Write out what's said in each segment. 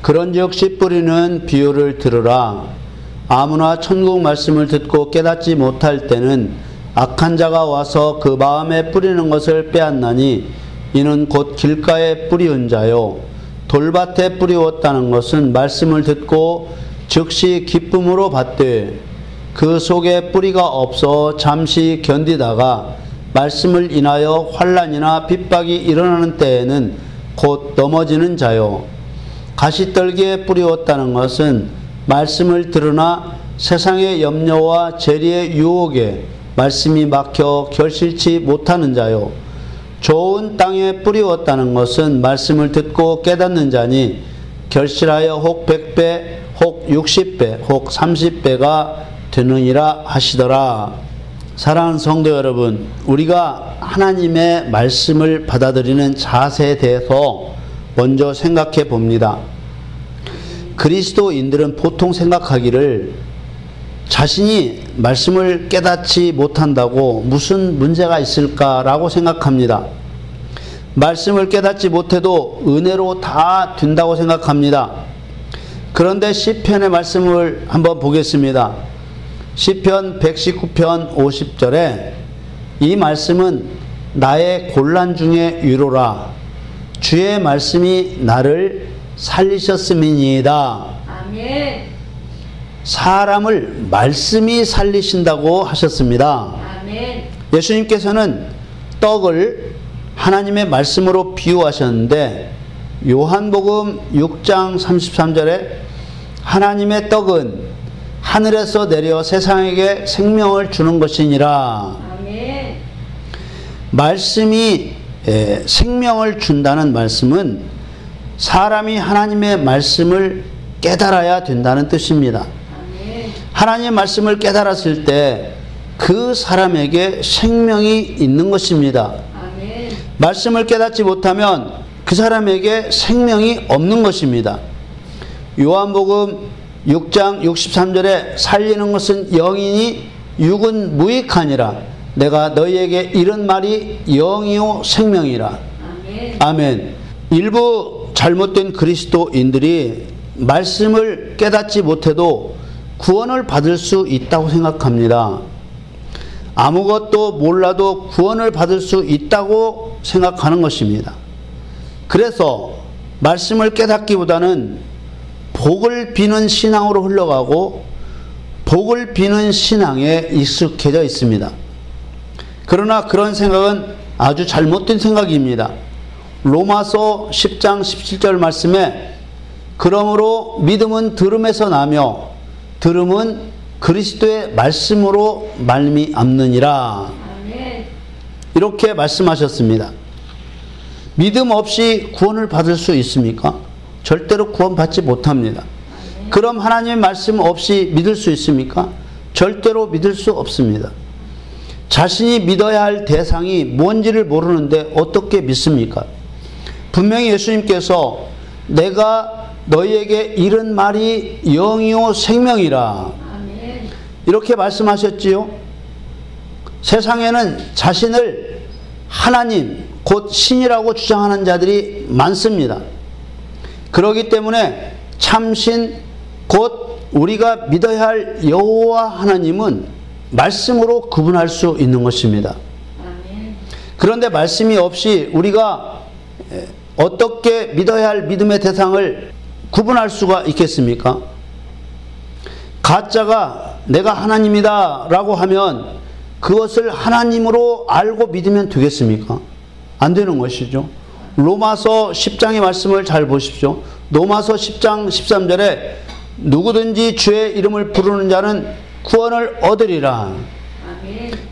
그런즉 씨 뿌리는 비유를 들으라. 아무나 천국 말씀을 듣고 깨닫지 못할 때는 악한 자가 와서 그 마음에 뿌리는 것을 빼앗나니 이는 곧 길가에 뿌리운 자요 돌밭에 뿌리웠다는 것은 말씀을 듣고 즉시 기쁨으로 받되 그 속에 뿌리가 없어 잠시 견디다가 말씀을 인하여 환난이나 핍박이 일어나는 때에는 곧 넘어지는 자요 가시떨기에 뿌리웠다는 것은 말씀을 들으나 세상의 염려와 재리의 유혹에 말씀이 막혀 결실치 못하는 자요 좋은 땅에 뿌리웠다는 것은 말씀을 듣고 깨닫는 자니 결실하여 혹 100배 혹 60배 혹 30배가 되느니라 하시더라. 사랑하는 성도 여러분, 우리가 하나님의 말씀을 받아들이는 자세에 대해서 먼저 생각해 봅니다. 그리스도인들은 보통 생각하기를 자신이 말씀을 깨닫지 못한다고 무슨 문제가 있을까라고 생각합니다. 말씀을 깨닫지 못해도 은혜로 다 된다고 생각합니다. 그런데 시편의 말씀을 한번 보겠습니다. 시편 119편 50절에 이 말씀은 나의 곤란 중에 위로라. 주의 말씀이 나를 살리셨음이니이다. 아멘. 사람을 말씀이 살리신다고 하셨습니다. 아멘. 예수님께서는 떡을 하나님의 말씀으로 비유하셨는데 요한복음 6장 33절에 하나님의 떡은 하늘에서 내려 세상에게 생명을 주는 것이니라. 아멘. 말씀이 생명을 준다는 말씀은 사람이 하나님의 말씀을 깨달아야 된다는 뜻입니다. 하나님의 말씀을 깨달았을 때 그 사람에게 생명이 있는 것입니다. 아멘. 말씀을 깨닫지 못하면 그 사람에게 생명이 없는 것입니다. 요한복음 6장 63절에 살리는 것은 영이니 육은 무익하니라. 내가 너희에게 이런 말이 영이요 생명이라. 아멘. 아멘. 일부 잘못된 그리스도인들이 말씀을 깨닫지 못해도 구원을 받을 수 있다고 생각합니다. 아무것도 몰라도 구원을 받을 수 있다고 생각하는 것입니다. 그래서 말씀을 깨닫기보다는 복을 비는 신앙으로 흘러가고 복을 비는 신앙에 익숙해져 있습니다. 그러나 그런 생각은 아주 잘못된 생각입니다. 로마서 10장 17절 말씀에 그러므로 믿음은 들음에서 나며 들음은 그리스도의 말씀으로 말미암느니라. 아멘. 이렇게 말씀하셨습니다. 믿음 없이 구원을 받을 수 있습니까? 절대로 구원받지 못합니다. 그럼 하나님의 말씀 없이 믿을 수 있습니까? 절대로 믿을 수 없습니다. 자신이 믿어야 할 대상이 뭔지를 모르는데 어떻게 믿습니까? 분명히 예수님께서 내가 너희에게 이른 말이 영이요 생명이라 이렇게 말씀하셨지요. 세상에는 자신을 하나님 곧 신이라고 주장하는 자들이 많습니다. 그렇기 때문에 참신 곧 우리가 믿어야 할 여호와 하나님은 말씀으로 구분할 수 있는 것입니다. 그런데 말씀이 없이 우리가 어떻게 믿어야 할 믿음의 대상을 구분할 수가 있겠습니까? 가짜가 내가 하나님이다 라고 하면 그것을 하나님으로 알고 믿으면 되겠습니까? 안 되는 것이죠. 로마서 10장의 말씀을 잘 보십시오. 로마서 10장 13절에 누구든지 주의 이름을 부르는 자는 구원을 얻으리라.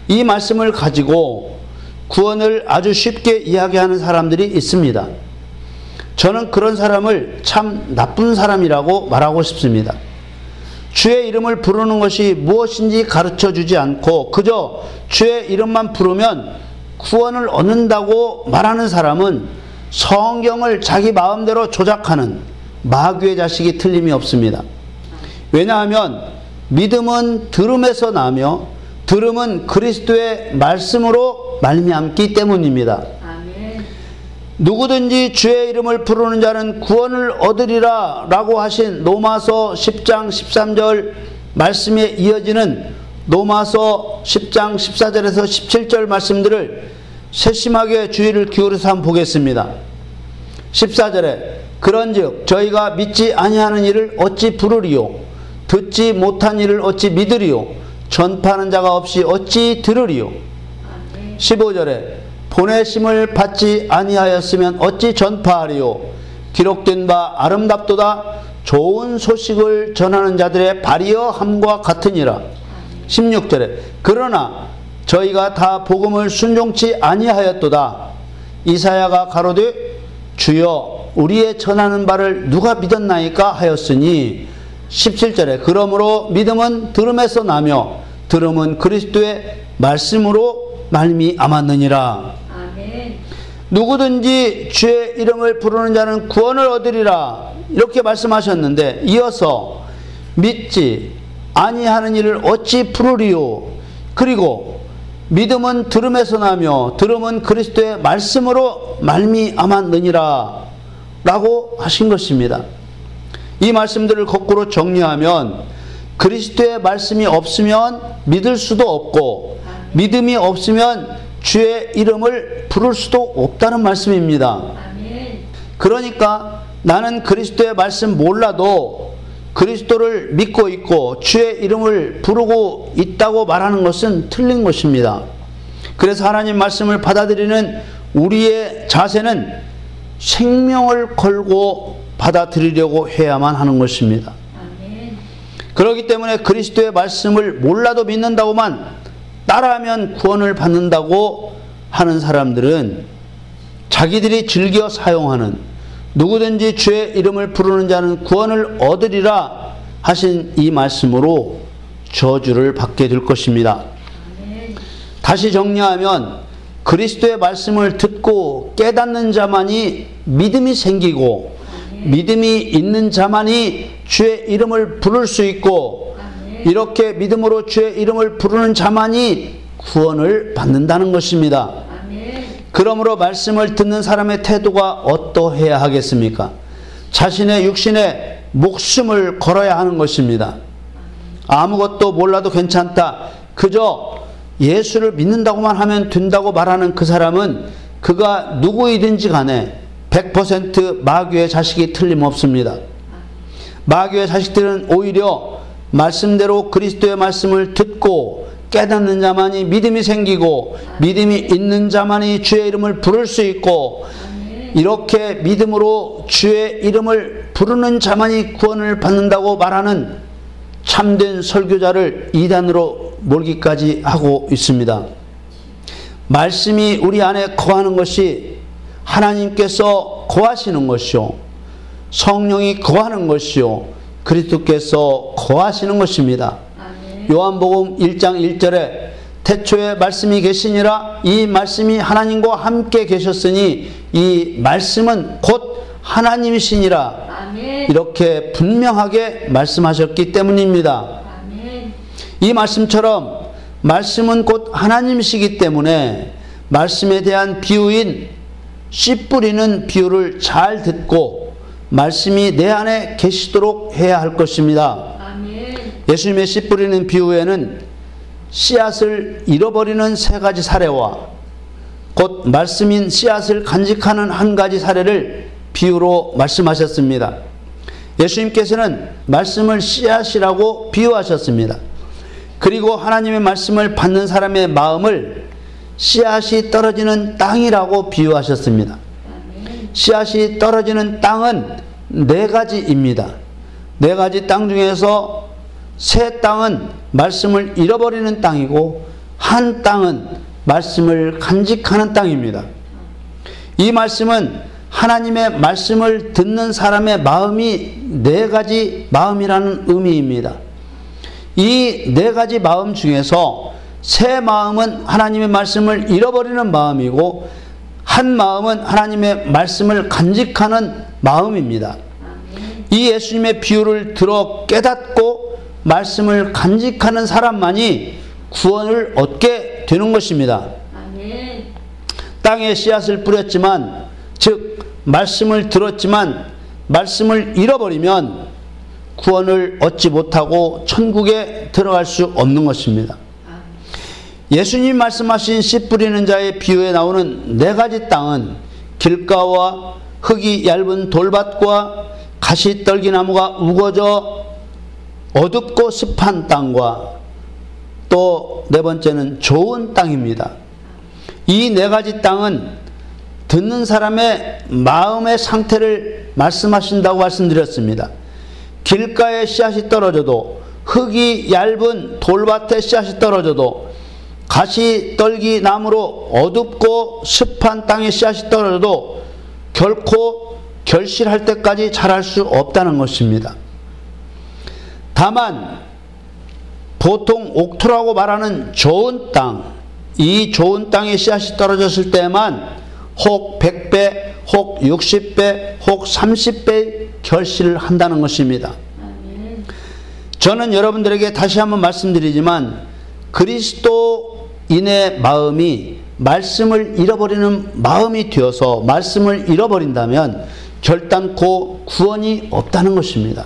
이 말씀을 가지고 구원을 아주 쉽게 이야기하는 사람들이 있습니다. 저는 그런 사람을 참 나쁜 사람이라고 말하고 싶습니다. 주의 이름을 부르는 것이 무엇인지 가르쳐 주지 않고 그저 주의 이름만 부르면 구원을 얻는다고 말하는 사람은 성경을 자기 마음대로 조작하는 마귀의 자식이 틀림이 없습니다. 왜냐하면 믿음은 들음에서 나며 들음은 그리스도의 말씀으로 말미암기 때문입니다. 누구든지 주의 이름을 부르는 자는 구원을 얻으리라 라고 하신 로마서 10장 13절 말씀에 이어지는 로마서 10장 14절에서 17절 말씀들을 세심하게 주의를 기울여서 한번 보겠습니다. 14절에 그런즉 저희가 믿지 아니하는 일을 어찌 부르리요 듣지 못한 일을 어찌 믿으리요 전파하는 자가 없이 어찌 들으리요. 15절에 보내심을 받지 아니하였으면 어찌 전파하리요 기록된 바 아름답도다 좋은 소식을 전하는 자들의 발이여 함과 같으니라. 16절에 그러나 저희가 다 복음을 순종치 아니하였도다. 이사야가 가로되 주여 우리의 전하는 바를 누가 믿었나이까 하였으니 17절에 그러므로 믿음은 들음에서 나며 들음은 그리스도의 말씀으로 말미암았느니라. 아멘. 누구든지 주의 이름을 부르는 자는 구원을 얻으리라 이렇게 말씀하셨는데 이어서 믿지 아니하는 일을 어찌 부르리요 그리고 믿음은 들음에서 나며 들음은 그리스도의 말씀으로 말미암았느니라 라고 하신 것입니다. 이 말씀들을 거꾸로 정리하면 그리스도의 말씀이 없으면 믿을 수도 없고 믿음이 없으면 주의 이름을 부를 수도 없다는 말씀입니다. 그러니까 나는 그리스도의 말씀 몰라도 그리스도를 믿고 있고 주의 이름을 부르고 있다고 말하는 것은 틀린 것입니다. 그래서 하나님 말씀을 받아들이는 우리의 자세는 생명을 걸고 받아들이려고 해야만 하는 것입니다. 그렇기 때문에 그리스도의 말씀을 몰라도 믿는다고만 따라하면 구원을 받는다고 하는 사람들은 자기들이 즐겨 사용하는 누구든지 주의 이름을 부르는 자는 구원을 얻으리라 하신 이 말씀으로 저주를 받게 될 것입니다. 다시 정리하면 그리스도의 말씀을 듣고 깨닫는 자만이 믿음이 생기고 믿음이 있는 자만이 주의 이름을 부를 수 있고 이렇게 믿음으로 주의 이름을 부르는 자만이 구원을 받는다는 것입니다. 그러므로 말씀을 듣는 사람의 태도가 어떠해야 하겠습니까? 자신의 육신에 목숨을 걸어야 하는 것입니다. 아무것도 몰라도 괜찮다. 그저 예수를 믿는다고만 하면 된다고 말하는 그 사람은 그가 누구이든지 간에 100% 마귀의 자식이 틀림없습니다. 마귀의 자식들은 오히려 말씀대로 그리스도의 말씀을 듣고 깨닫는 자만이 믿음이 생기고 믿음이 있는 자만이 주의 이름을 부를 수 있고 이렇게 믿음으로 주의 이름을 부르는 자만이 구원을 받는다고 말하는 참된 설교자를 이단으로 몰기까지 하고 있습니다. 말씀이 우리 안에 거하는 것이 하나님께서 거하시는 것이요 성령이 거하는 것이요 그리스도께서 거하시는 것입니다. 요한복음 1장 1절에 태초에 말씀이 계시니라 이 말씀이 하나님과 함께 계셨으니 이 말씀은 곧 하나님이시니라 이렇게 분명하게 말씀하셨기 때문입니다. 이 말씀처럼 말씀은 곧 하나님이시기 때문에 말씀에 대한 비유인 씨 뿌리는 비유를 잘 듣고 말씀이 내 안에 계시도록 해야 할 것입니다. 예수님의 씨 뿌리는 비유에는 씨앗을 잃어버리는 세 가지 사례와 곧 말씀인 씨앗을 간직하는 한 가지 사례를 비유로 말씀하셨습니다. 예수님께서는 말씀을 씨앗이라고 비유하셨습니다. 그리고 하나님의 말씀을 받는 사람의 마음을 씨앗이 떨어지는 땅이라고 비유하셨습니다. 씨앗이 떨어지는 땅은 네 가지입니다. 네 가지 땅 중에서 세 땅은 말씀을 잃어버리는 땅이고 한 땅은 말씀을 간직하는 땅입니다. 이 말씀은 하나님의 말씀을 듣는 사람의 마음이 네 가지 마음이라는 의미입니다. 이 네 가지 마음 중에서 세 마음은 하나님의 말씀을 잃어버리는 마음이고 한 마음은 하나님의 말씀을 간직하는 마음입니다. 이 예수님의 비유를 들어 깨닫고 말씀을 간직하는 사람만이 구원을 얻게 되는 것입니다. 땅에 씨앗을 뿌렸지만 즉 말씀을 들었지만 말씀을 잃어버리면 구원을 얻지 못하고 천국에 들어갈 수 없는 것입니다. 예수님 말씀하신 씨 뿌리는 자의 비유에 나오는 네 가지 땅은 길가와 흙이 얇은 돌밭과 가시떨기나무가 우거져 어둡고 습한 땅과 또 네 번째는 좋은 땅입니다. 이 네 가지 땅은 듣는 사람의 마음의 상태를 말씀하신다고 말씀드렸습니다. 길가에 씨앗이 떨어져도, 흙이 얇은 돌밭에 씨앗이 떨어져도, 가시떨기 나무로 어둡고 습한 땅에 씨앗이 떨어져도 결코 결실할 때까지 자랄 수 없다는 것입니다. 다만 보통 옥토라고 말하는 좋은 땅, 이 좋은 땅에 씨앗이 떨어졌을 때만 혹 100배, 혹 60배, 혹 30배 결실을 한다는 것입니다. 저는 여러분들에게 다시 한번 말씀드리지만 그리스도인의 마음이 말씀을 잃어버리는 마음이 되어서 말씀을 잃어버린다면 결단코 구원이 없다는 것입니다.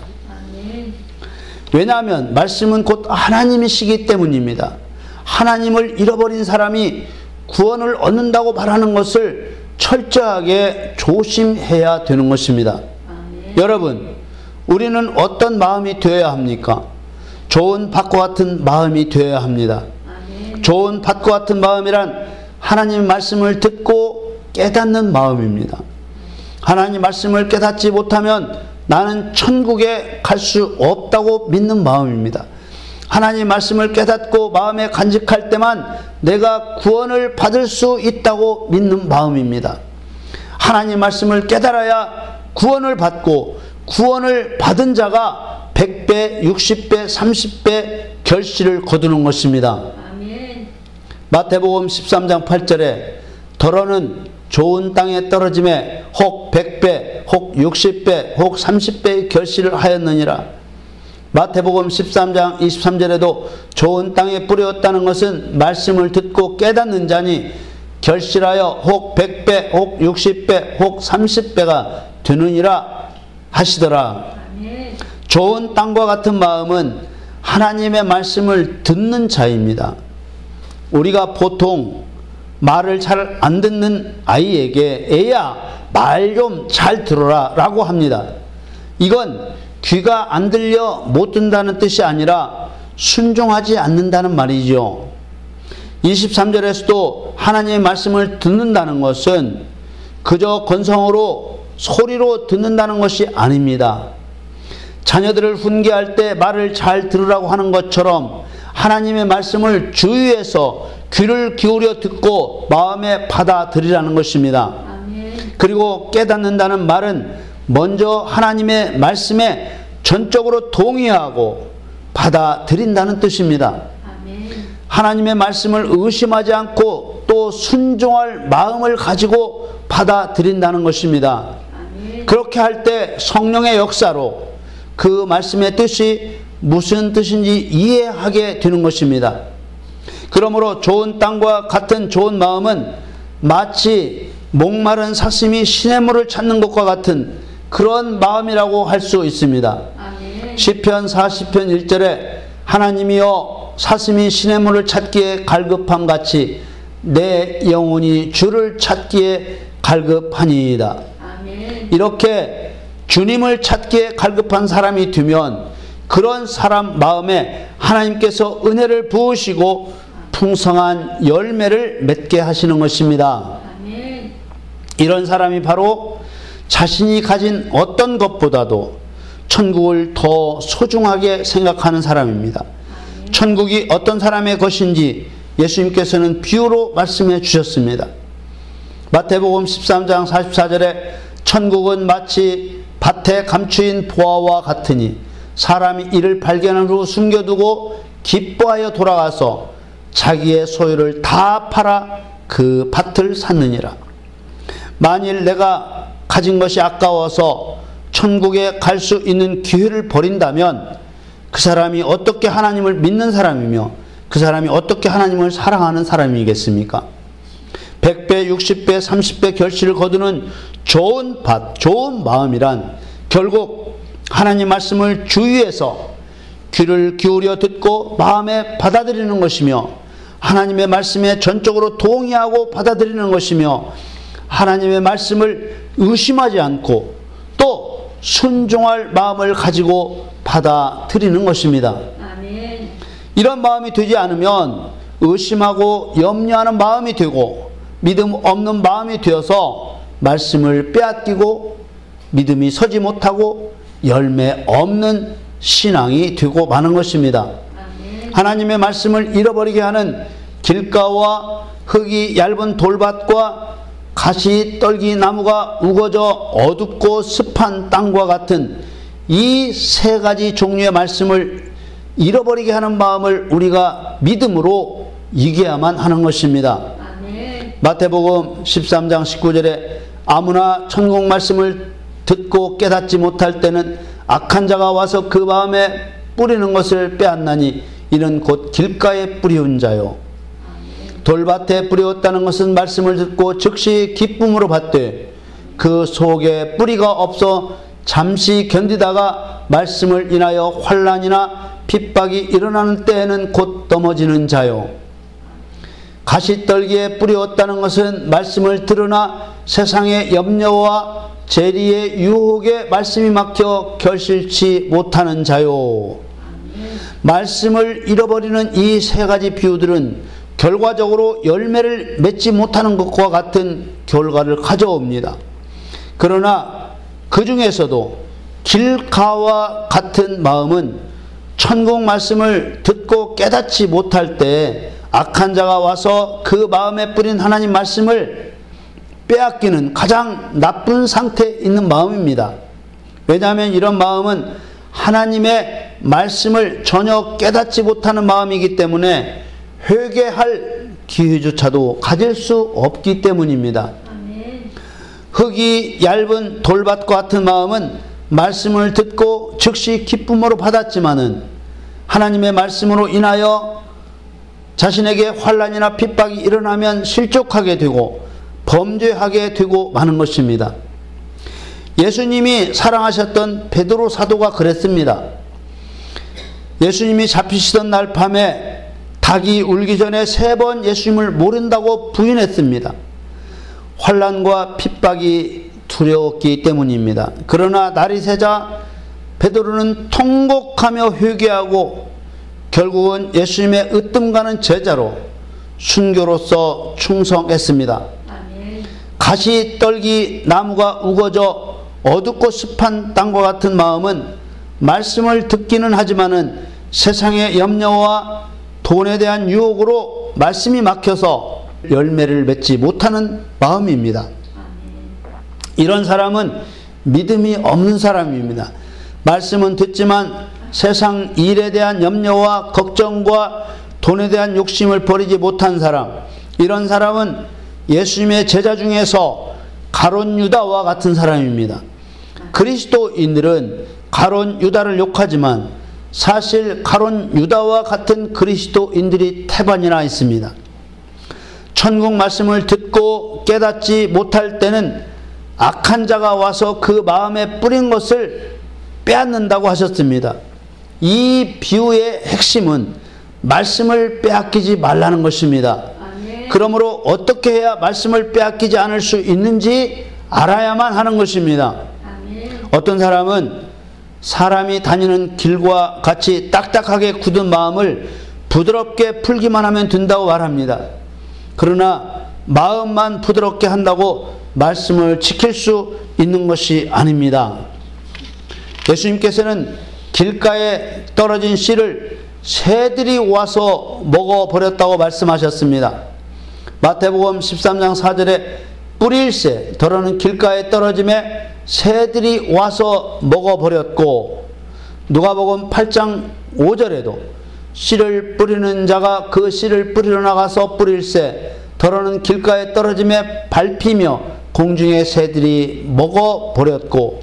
왜냐하면 말씀은 곧 하나님이시기 때문입니다. 하나님을 잃어버린 사람이 구원을 얻는다고 말하는 것을 철저하게 조심해야 되는 것입니다. 여러분, 우리는 어떤 마음이 되어야 합니까? 좋은 밭과 같은 마음이 되어야 합니다. 좋은 밭과 같은 마음이란 하나님 말씀을 듣고 깨닫는 마음입니다. 하나님 말씀을 깨닫지 못하면 나는 천국에 갈 수 없다고 믿는 마음입니다. 하나님 말씀을 깨닫고 마음에 간직할 때만 내가 구원을 받을 수 있다고 믿는 마음입니다. 하나님 말씀을 깨달아야 구원을 받고 구원을 받은 자가 100배, 60배, 30배 결실을 거두는 것입니다. 아멘. 마태복음 13장 8절에 더러는 좋은 땅에 떨어짐에 혹 100배, 혹 60배, 혹 30배의 결실을 하였느니라. 마태복음 13장 23절에도 좋은 땅에 뿌렸다는 것은 말씀을 듣고 깨닫는 자니 결실하여 혹 100배, 혹 60배, 혹 30배가 되느니라 하시더라. 좋은 땅과 같은 마음은 하나님의 말씀을 듣는 자입니다. 우리가 보통 말을 잘 안 듣는 아이에게 애야 말 좀 잘 들어라 라고 합니다. 이건 귀가 안 들려 못 듣는다는 뜻이 아니라 순종하지 않는다는 말이죠. 23절에서도 하나님의 말씀을 듣는다는 것은 그저 건성으로 소리로 듣는다는 것이 아닙니다. 자녀들을 훈계할 때 말을 잘 들으라고 하는 것처럼 하나님의 말씀을 주의해서 귀를 기울여 듣고 마음에 받아들이라는 것입니다. 아멘. 그리고 깨닫는다는 말은 먼저 하나님의 말씀에 전적으로 동의하고 받아들인다는 뜻입니다. 아멘. 하나님의 말씀을 의심하지 않고 또 순종할 마음을 가지고 받아들인다는 것입니다. 아멘. 그렇게 할 때 성령의 역사로 그 말씀의 뜻이 무슨 뜻인지 이해하게 되는 것입니다. 그러므로 좋은 땅과 같은 좋은 마음은 마치 목마른 사슴이 시냇물을 찾는 것과 같은 그런 마음이라고 할 수 있습니다. 아멘. 시편 40편 1절에 하나님이여 사슴이 시냇물을 찾기에 갈급함 같이 내 영혼이 주를 찾기에 갈급하니이다. 아멘. 이렇게 주님을 찾기에 갈급한 사람이 되면 그런 사람 마음에 하나님께서 은혜를 부으시고 풍성한 열매를 맺게 하시는 것입니다. 아멘. 이런 사람이 바로 자신이 가진 어떤 것보다도 천국을 더 소중하게 생각하는 사람입니다. 천국이 어떤 사람의 것인지 예수님께서는 비유로 말씀해 주셨습니다. 마태복음 13장 44절에 천국은 마치 밭에 감추인 보화와 같으니 사람이 이를 발견한 후 숨겨두고 기뻐하여 돌아가서 자기의 소유를 다 팔아 그 밭을 샀느니라. 만일 내가 가진 것이 아까워서 천국에 갈 수 있는 기회를 버린다면 그 사람이 어떻게 하나님을 믿는 사람이며 그 사람이 어떻게 하나님을 사랑하는 사람이겠습니까? 100배, 60배, 30배 결실을 거두는 좋은 밭, 좋은 마음이란 결국 하나님 말씀을 주위에서 귀를 기울여 듣고 마음에 받아들이는 것이며 하나님의 말씀에 전적으로 동의하고 받아들이는 것이며 하나님의 말씀을 의심하지 않고 또 순종할 마음을 가지고 받아들이는 것입니다. 아멘. 이런 마음이 되지 않으면 의심하고 염려하는 마음이 되고 믿음 없는 마음이 되어서 말씀을 빼앗기고 믿음이 서지 못하고 열매 없는 신앙이 되고 마는 것입니다. 아멘. 하나님의 말씀을 잃어버리게 하는 길가와 흙이 얇은 돌밭과 가시 떨기 나무가 우거져 어둡고 습한 땅과 같은 이 세 가지 종류의 말씀을 잃어버리게 하는 마음을 우리가 믿음으로 이겨야만 하는 것입니다. 아멘. 마태복음 13장 19절에 아무나 천국 말씀을 듣고 깨닫지 못할 때는 악한 자가 와서 그 마음에 뿌리는 것을 빼앗나니 이는 곧 길가에 뿌리운 자요. 돌밭에 뿌리었다는 것은 말씀을 듣고 즉시 기쁨으로 받되 그 속에 뿌리가 없어 잠시 견디다가 말씀을 인하여 환난이나 핍박이 일어나는 때에는 곧 넘어지는 자요. 가시떨기에 뿌리었다는 것은 말씀을 들으나 세상의 염려와 재리의 유혹에 말씀이 막혀 결실치 못하는 자요. 말씀을 잃어버리는 이 세 가지 비유들은 결과적으로 열매를 맺지 못하는 것과 같은 결과를 가져옵니다. 그러나 그 중에서도 길가와 같은 마음은 천국 말씀을 듣고 깨닫지 못할 때 악한 자가 와서 그 마음에 뿌린 하나님 말씀을 빼앗기는 가장 나쁜 상태에 있는 마음입니다. 왜냐하면 이런 마음은 하나님의 말씀을 전혀 깨닫지 못하는 마음이기 때문에 회개할 기회조차도 가질 수 없기 때문입니다. 아멘. 흙이 얇은 돌밭과 같은 마음은 말씀을 듣고 즉시 기쁨으로 받았지만은 하나님의 말씀으로 인하여 자신에게 환난이나 핍박이 일어나면 실족하게 되고 범죄하게 되고 마는 것입니다. 예수님이 사랑하셨던 베드로 사도가 그랬습니다. 예수님이 잡히시던 날 밤에 닭이 울기 전에 3번 예수님을 모른다고 부인했습니다. 환난과 핍박이 두려웠기 때문입니다. 그러나 날이 새자 베드로는 통곡하며 회개하고 결국은 예수님의 으뜸가는 제자로 순교로서 충성했습니다. 아멘. 가시 떨기 나무가 우거져 어둡고 습한 땅과 같은 마음은 말씀을 듣기는 하지만은 세상의 염려와 돈에 대한 유혹으로 말씀이 막혀서 열매를 맺지 못하는 마음입니다. 이런 사람은 믿음이 없는 사람입니다. 말씀은 듣지만 세상 일에 대한 염려와 걱정과 돈에 대한 욕심을 버리지 못한 사람, 이런 사람은 예수님의 제자 중에서 가룟 유다와 같은 사람입니다. 그리스도인들은 가룟 유다를 욕하지만 사실 가룟 유다와 같은 그리스도인들이 태반이나 있습니다. 천국 말씀을 듣고 깨닫지 못할 때는 악한 자가 와서 그 마음에 뿌린 것을 빼앗는다고 하셨습니다. 이 비유의 핵심은 말씀을 빼앗기지 말라는 것입니다. 아멘. 그러므로 어떻게 해야 말씀을 빼앗기지 않을 수 있는지 알아야만 하는 것입니다. 아멘. 어떤 사람은 사람이 다니는 길과 같이 딱딱하게 굳은 마음을 부드럽게 풀기만 하면 된다고 말합니다. 그러나 마음만 부드럽게 한다고 말씀을 지킬 수 있는 것이 아닙니다. 예수님께서는 길가에 떨어진 씨를 새들이 와서 먹어버렸다고 말씀하셨습니다. 마태복음 13장 4절에 뿌릴새, 더러는 길가에 떨어짐에 새들이 와서 먹어버렸고, 누가복음 8장 5절에도 씨를 뿌리는 자가 그 씨를 뿌리러 나가서 뿌릴새, 더러는 길가에 떨어짐에 밟히며 공중의 새들이 먹어버렸고,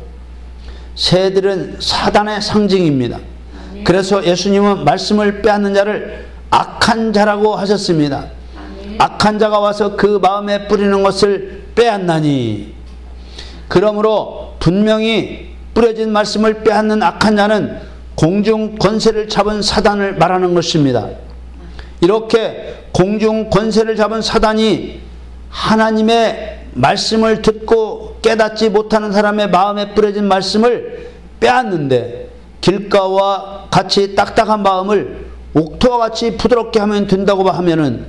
새들은 사단의 상징입니다. 그래서 예수님은 말씀을 빼앗는 자를 악한 자라고 하셨습니다. 악한 자가 와서 그 마음에 뿌리는 것을 빼앗나니. 그러므로 분명히 뿌려진 말씀을 빼앗는 악한 자는 공중 권세를 잡은 사단을 말하는 것입니다. 이렇게 공중 권세를 잡은 사단이 하나님의 말씀을 듣고 깨닫지 못하는 사람의 마음에 뿌려진 말씀을 빼앗는데, 길가와 같이 딱딱한 마음을 옥토와 같이 부드럽게 하면 된다고 하면은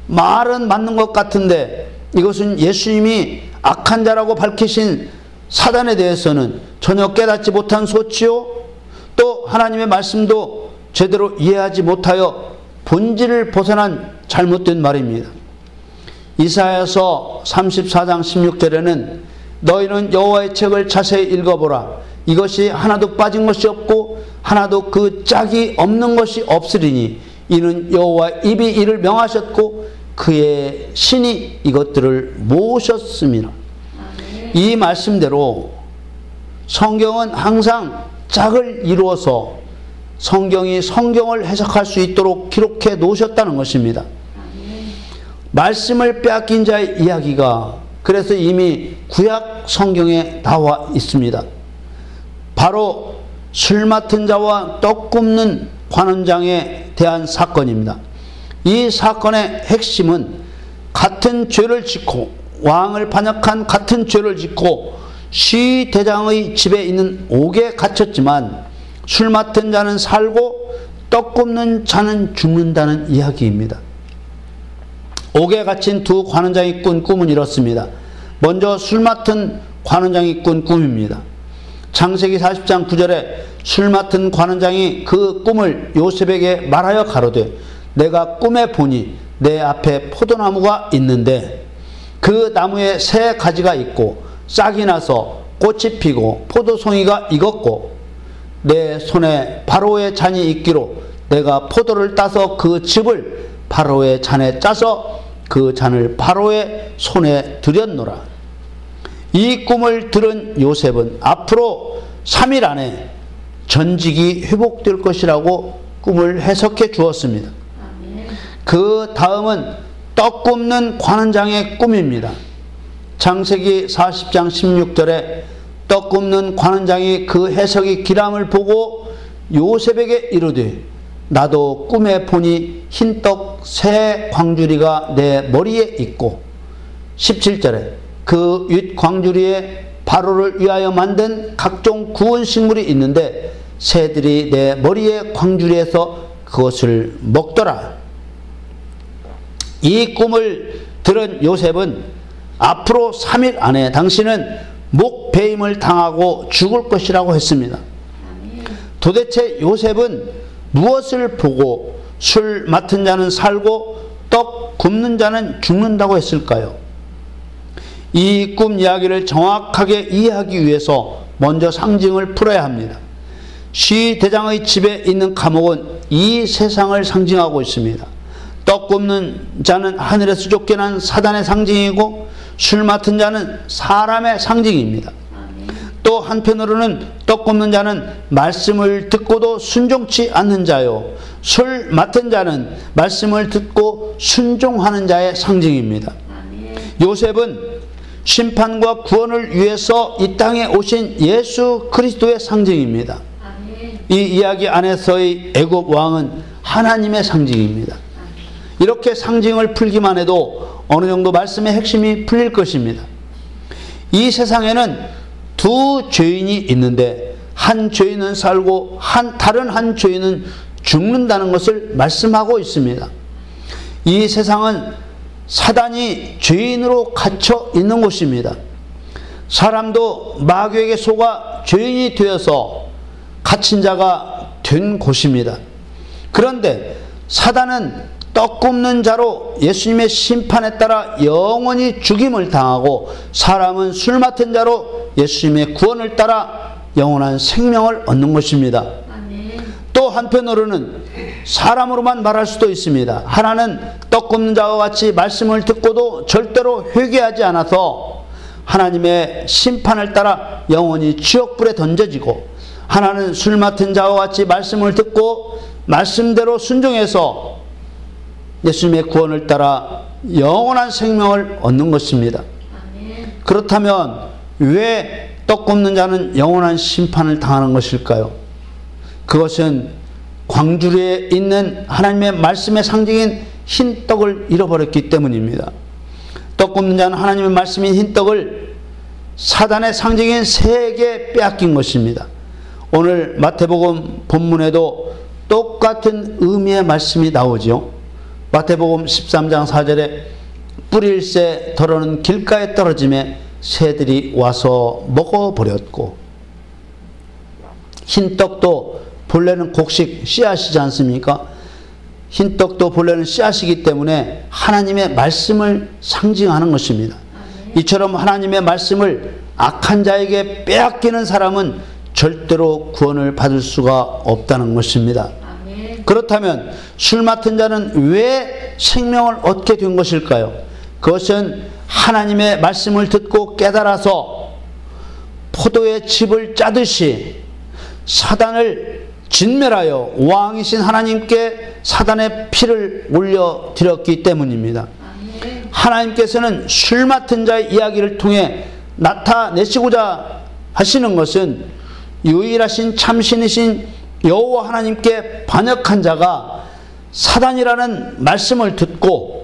말은 맞는 것 같은데, 이것은 예수님이 악한 자라고 밝히신 사단에 대해서는 전혀 깨닫지 못한 소치요, 또 하나님의 말씀도 제대로 이해하지 못하여 본질을 벗어난 잘못된 말입니다. 이사야서 34장 16절에는 너희는 여호와의 책을 자세히 읽어보라. 이것이 하나도 빠진 것이 없고 하나도 그 짝이 없는 것이 없으리니 이는 여호와의 입이 이를 명하셨고 그의 신이 이것들을 모으셨습니다. 이 말씀대로 성경은 항상 짝을 이루어서 성경이 성경을 해석할 수 있도록 기록해 놓으셨다는 것입니다. 말씀을 빼앗긴 자의 이야기가 그래서 이미 구약 성경에 나와 있습니다. 바로 술 맡은 자와 떡 굽는 관원장에 대한 사건입니다. 이 사건의 핵심은 같은 죄를 짓고 왕을 반역한 같은 죄를 짓고 시대장의 집에 있는 옥에 갇혔지만 술 맡은 자는 살고 떡 굽는 자는 죽는다는 이야기입니다. 옥에 갇힌 두 관원장이 꾼 꿈은 이렇습니다. 먼저 술 맡은 관원장이 꾼 꿈입니다. 창세기 40장 9절에 술 맡은 관원장이 그 꿈을 요셉에게 말하여 가로되 내가 꿈에 보니 내 앞에 포도나무가 있는데 그 나무에 새 가지가 있고 싹이 나서 꽃이 피고 포도송이가 익었고 내 손에 바로의 잔이 있기로 내가 포도를 따서 그 즙을 바로의 잔에 짜서 그 잔을 바로의 손에 들였노라. 이 꿈을 들은 요셉은 앞으로 3일 안에 전직이 회복될 것이라고 꿈을 해석해 주었습니다. 그 다음은 떡 굽는 관원장의 꿈입니다. 창세기 40장 16절에 떡 굽는 관원장이 그 해석이 기람을 보고 요셉에게 이르되 나도 꿈에 보니 흰떡 새 광주리가 내 머리에 있고 17절에 그 윗 광주리에 바로를 위하여 만든 각종 구운 식물이 있는데 새들이 내 머리에 광주리에서 그것을 먹더라. 이 꿈을 들은 요셉은 앞으로 3일 안에 당신은 목배임을 당하고 죽을 것이라고 했습니다. 도대체 요셉은 무엇을 보고 술 맡은 자는 살고 떡 굽는 자는 죽는다고 했을까요? 이 꿈 이야기를 정확하게 이해하기 위해서 먼저 상징을 풀어야 합니다. 시대장의 집에 있는 감옥은 이 세상을 상징하고 있습니다. 떡 굽는 자는 하늘에서 쫓겨난 사단의 상징이고 술 맡은 자는 사람의 상징입니다. 또 한편으로는 떡 굽는 자는 말씀을 듣고도 순종치 않는 자요 술 맡은 자는 말씀을 듣고 순종하는 자의 상징입니다. 요셉은 심판과 구원을 위해서 이 땅에 오신 예수 그리스도의 상징입니다. 이 이야기 안에서의 애굽 왕은 하나님의 상징입니다. 이렇게 상징을 풀기만 해도 어느 정도 말씀의 핵심이 풀릴 것입니다. 이 세상에는 두 죄인이 있는데 한 죄인은 살고 다른 한 죄인은 죽는다는 것을 말씀하고 있습니다. 이 세상은 사단이 죄인으로 갇혀 있는 곳입니다. 사람도 마귀에게 속아 죄인이 되어서 갇힌 자가 된 곳입니다. 그런데 사단은 떡 굽는 자로 예수님의 심판에 따라 영원히 죽임을 당하고 사람은 술 맡은 자로 예수님의 구원을 따라 영원한 생명을 얻는 것입니다. 또 한편으로는 사람으로만 말할 수도 있습니다. 하나는 떡 굽는 자와 같이 말씀을 듣고도 절대로 회개하지 않아서 하나님의 심판을 따라 영원히 지옥불에 던져지고 하나는 술 맡은 자와 같이 말씀을 듣고 말씀대로 순종해서 예수님의 구원을 따라 영원한 생명을 얻는 것입니다. 아멘. 그렇다면 왜 떡 굽는 자는 영원한 심판을 당하는 것일까요? 그것은 광주리에 있는 하나님의 말씀의 상징인 흰 떡을 잃어버렸기 때문입니다. 떡 굽는 자는 하나님의 말씀인 흰 떡을 사단의 상징인 새에게 빼앗긴 것입니다. 오늘 마태복음 본문에도 똑같은 의미의 말씀이 나오죠. 마태복음 13장 4절에 뿌릴새 덜어는 길가에 떨어짐에 새들이 와서 먹어버렸고, 흰떡도 본래는 곡식 씨앗이지 않습니까? 흰떡도 본래는 씨앗이기 때문에 하나님의 말씀을 상징하는 것입니다. 이처럼 하나님의 말씀을 악한 자에게 빼앗기는 사람은 절대로 구원을 받을 수가 없다는 것입니다. 그렇다면 술 맡은 자는 왜 생명을 얻게 된 것일까요? 그것은 하나님의 말씀을 듣고 깨달아서 포도의 칩을 짜듯이 사단을 진멸하여 왕이신 하나님께 사단의 피를 올려드렸기 때문입니다. 하나님께서는 술 맡은 자의 이야기를 통해 나타내시고자 하시는 것은 유일하신 참신이신 여호와 하나님께 반역한 자가 사단이라는 말씀을 듣고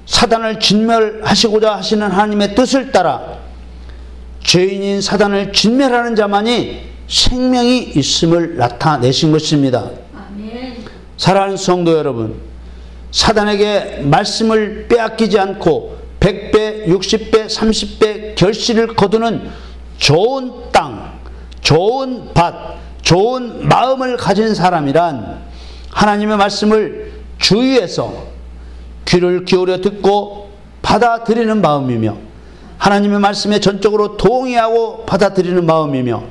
사단을 진멸하시고자 하시는 하나님의 뜻을 따라 죄인인 사단을 진멸하는 자만이 생명이 있음을 나타내신 것입니다. 아멘. 사랑하는 성도 여러분, 사단에게 말씀을 빼앗기지 않고 100배, 60배, 30배 결실을 거두는 좋은 땅, 좋은 밭, 좋은 마음을 가진 사람이란 하나님의 말씀을 주의해서 귀를 기울여 듣고 받아들이는 마음이며, 하나님의 말씀에 전적으로 동의하고 받아들이는 마음이며,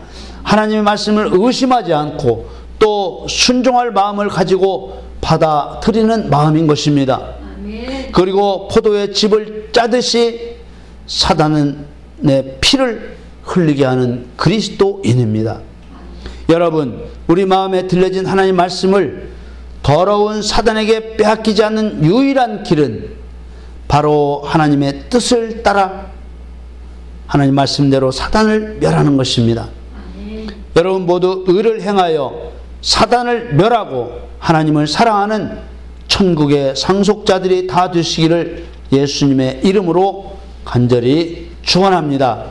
하나님의 말씀을 의심하지 않고 또 순종할 마음을 가지고 받아들이는 마음인 것입니다. 아멘. 그리고 포도의 즙을 짜듯이 사단의 피를 흘리게 하는 그리스도인입니다. 여러분, 우리 마음에 들려진 하나님 말씀을 더러운 사단에게 빼앗기지 않는 유일한 길은 바로 하나님의 뜻을 따라 하나님 말씀대로 사단을 멸하는 것입니다. 아멘. 여러분 모두 의를 행하여 사단을 멸하고 하나님을 사랑하는 천국의 상속자들이 다 되시기를 예수님의 이름으로 간절히 축원합니다.